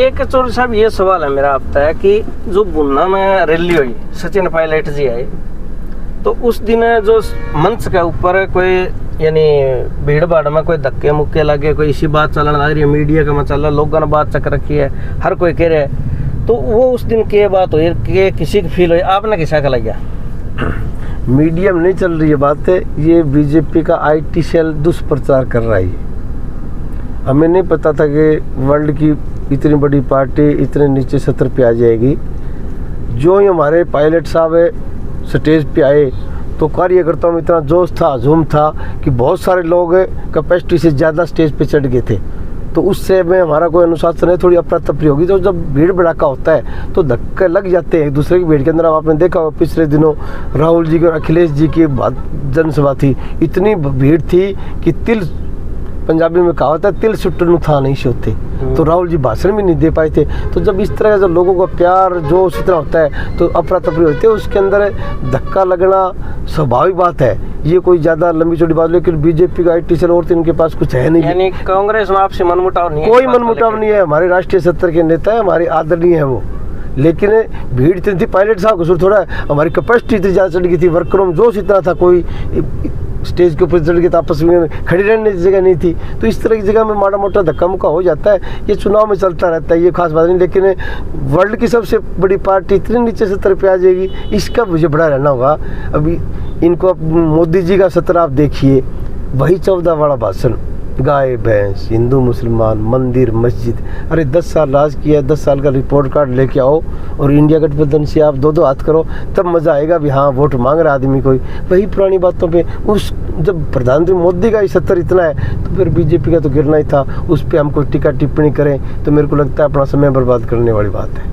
एक चौधरी साहब ये सवाल है मेरा आपका है कि जो बुन्ना में रैली हुई सचिन पायलट जी आए तो उस दिन जो मंच के ऊपर कोई यानी भीड़ भाड़ में कोई धक्के मुक्के लगे, कोई इसी बात चलने लग रही है, मीडिया का मसला, लोगों ने बात चक रखी है, हर कोई कह रहा है, तो वो उस दिन क्या बात हुई कि किसी की फील हुई, आपने किसा का लगा? मीडिया में नहीं चल रही है बात है, ये बीजेपी का IT सेल दुष्प्रचार कर रहा है। हमें नहीं पता था कि वर्ल्ड की इतनी बड़ी पार्टी इतने नीचे सत्र पे आ जाएगी। जो ही हमारे पायलट साहब स्टेज पे आए तो कार्यकर्ताओं में इतना जोश था, हजूम था कि बहुत सारे लोग कैपेसिटी से ज़्यादा स्टेज पे चढ़ गए थे। तो उससे में हमारा कोई अनुशासन है, थोड़ी अफरा तफरी होगी। तो जब भीड़ भड़ाका होता है तो धक्के लग जाते हैं एक दूसरे की भीड़ के अंदर। अब आपने देखा होगा पिछले दिनों राहुल जी की और अखिलेश जी की जनसभा थी, इतनी भीड़ थी कि तिल, पंजाबी में कहावत है, तिल सुट्टू था नहीं सोते। तो राहुल जी भाषण भी नहीं दे पाए थे। तो जब इस तरह का जब लोगों का प्यार जोश इतना होता है तो अफरा तफरी होती है, उसके अंदर धक्का लगना स्वाभाविक बात है, ये कोई ज़्यादा लंबी चौड़ी बात। लेकिन बीजेपी का IT सेल और तो इनके पास कुछ है नहीं, यानी कांग्रेस में आपसे मनमुटाव नहीं है? कोई मनमुटाव नहीं है। हमारे राष्ट्रीय सत्तर के नेता है, हमारे आदरणीय है वो। लेकिन भीड़ इतनी थी, पायलट साहब को थोड़ा हमारी कैपेसिटी इतनी ज़्यादा चढ़ गई थी, वर्करों में जोश इतना था, कोई स्टेज के ऊपर चढ़ के तो आपस में खड़ी रहने की जगह नहीं थी। तो इस तरह की जगह में माड़ा मोटा धक्का मुक्का हो जाता है, ये चुनाव में चलता रहता है, ये खास बात नहीं। लेकिन वर्ल्ड की सबसे बड़ी पार्टी इतने नीचे सत्र पे आ जाएगी, इसका मुझे बड़ा रहना होगा। अभी इनको मोदी जी का सत्र आप देखिए, वही 14 वाला भाषण, गाय भैंस, हिंदू मुसलमान, मंदिर मस्जिद। अरे 10 साल राज किया, 10 साल का रिपोर्ट कार्ड लेके आओ और इंडिया गठबंधन से आप दो हाथ करो, तब मज़ा आएगा भी हाँ वोट मांग रहा आदमी कोई। वही पुरानी बातों पे उस जब प्रधानमंत्री मोदी का ही सत्तर इतना है तो फिर बीजेपी का तो गिरना ही था। उस पर हम कोई टीका टिप्पणी करें तो मेरे को लगता है अपना समय बर्बाद करने वाली बात है।